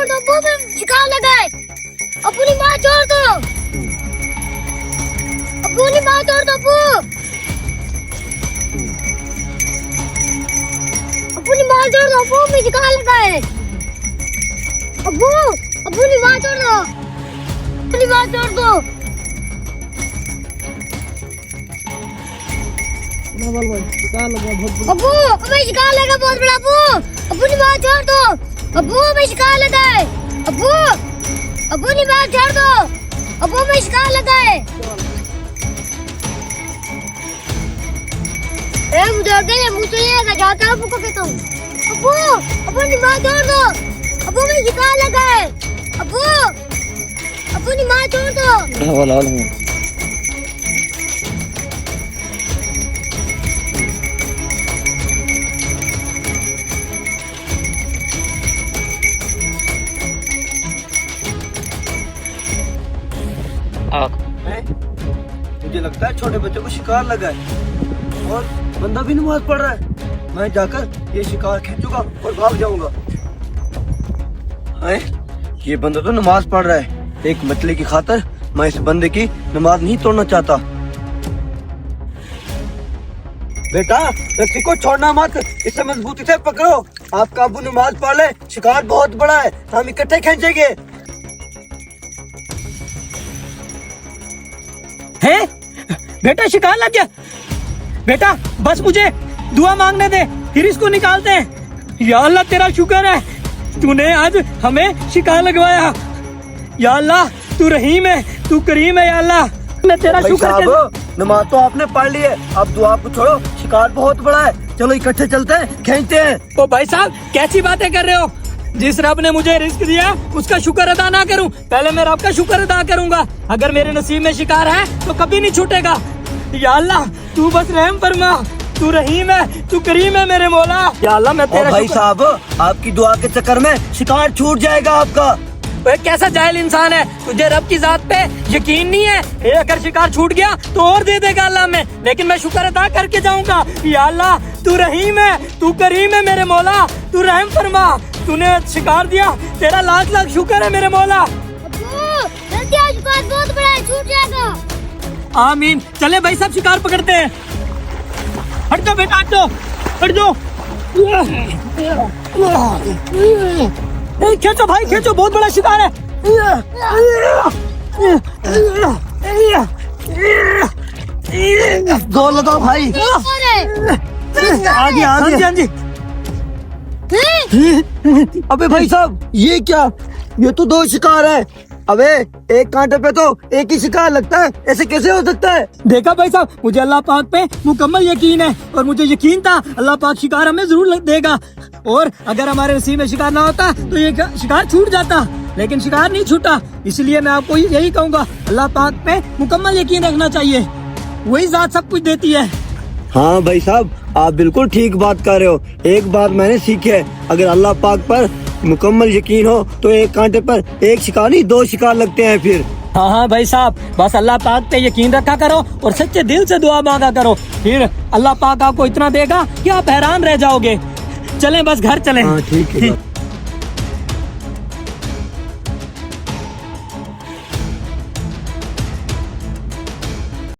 छोड़ दो, अब्बू में शिकार लगाए। अपनी माँ छोड़ दो, अपनी माँ छोड़ दो, अब्बू अपनी माँ छोड़ दो, अब्बू में शिकार लगाए। अब्बू अपनी माँ छोड़ दो, अपनी माँ छोड़ दो। अब्बू हमें शिकार लगा बहुत बड़ा। अब्बू अपनी माँ छोड़ दो, अब्बू हमें शिकार लगा है। अब्बू अपनी माँ छोड़ दो, अब्बू हमें शिकार लगा है। मुझे मुझे ये जाता है, अब्बू को कहता हूँ। अब्बू अपनी माँ छोड़ दो, अब्बू में शिकार लगा है। अब्बू अपनी माँ छोड़ दो। मुझे लगता है छोटे बच्चों को शिकार लगा है और बंदा भी नमाज पढ़ रहा है। मैं जाकर ये शिकार खींचूंगा और भाग जाऊंगा। ये बंदा तो नमाज पढ़ रहा है। एक मछली की खातिर मैं इस बंदे की नमाज नहीं तोड़ना चाहता। बेटा रस्सी को छोड़ना मत, इसे मजबूती से पकड़ो। आपका अब्बू नमाज पढ़ ले, शिकार बहुत बड़ा है, हम इकट्ठे खींचेंगे। है बेटा, शिकार लग गया। बेटा बस मुझे दुआ मांगने दे, फिर इसको निकालते हैं। या अल्लाह तेरा शुक्र है, तूने आज हमें शिकार लगवाया। या अल्लाह तू रहीम है, तू करीम है। या अल्लाह मैं तेरा शुक्र। नमाज तो आपने पढ़ ली है, अब दुआ को छोड़ो, शिकार बहुत बड़ा है। चलो इकट्ठे चलते हैं, खींचते हैं। ओ भाई साहब कैसी बातें कर रहे हो? जिस रब ने मुझे रिस्क दिया उसका शुक्र अदा ना करूं? पहले मैं रब का शुक्र अदा करूंगा। अगर मेरे नसीब में शिकार है तो कभी नहीं छूटेगा। या अल्लाह तू बस रहम फरमा, तू रहीम है, तू करीम है मेरे मौला। या अल्लाह मैं तेरा भाई साहब आपकी दुआ के चक्कर में शिकार छूट जाएगा आपका। कैसा जाहिल इंसान है, तुझे रब की जात पे यकीन नहीं है? अगर शिकार छूट गया तो और दे देगा अल्लाह में, लेकिन मैं शुक्र अदा करके जाऊंगा। या अल्लाह तू रहीम है, तू करीम है मेरे मौला, तू रहम फरमा। तूने शिकार दिया, तेरा लाख लाख शुक्र है मेरे मौला। शिकार बहुत बड़ा है, छूट जाएगा। आमीन। चले भाई सब शिकार पकड़ते हैं। हट जाओ बेटा, हट जाओ, हट जाओ। खींचो भाई खींचो, बहुत बड़ा शिकार है। जोर लगाओ भाई। आगे आगे। हाँ जी। अबे भाई साहब ये क्या, ये तो दो शिकार है। अबे एक कांटे पे तो एक ही शिकार लगता है, ऐसे कैसे हो सकता है? देखा भाई साहब, मुझे अल्लाह पाक पे मुकम्मल यकीन है और मुझे यकीन था अल्लाह पाक शिकार हमें जरूर देगा। और अगर हमारे नसीब में शिकार ना होता तो ये शिकार छूट जाता, लेकिन शिकार नहीं छूटा। इसलिए मैं आपको यही कहूँगा, अल्लाह पाक पे मुकम्मल यकीन रखना चाहिए, वही जात सब कुछ देती है। हाँ भाई साहब आप बिल्कुल ठीक बात कर रहे हो। एक बात मैंने सीखी है, अगर अल्लाह पाक पर मुकम्मल यकीन हो तो एक कांटे पर एक शिकार नहीं दो शिकार लगते हैं फिर। हाँ भाई साहब, बस अल्लाह पाक पे यकीन रखा करो और सच्चे दिल से दुआ मांगा करो, फिर अल्लाह पाक आपको इतना देगा कि आप हैरान रह जाओगे। चलें बस घर चलें। हाँ ठीक है।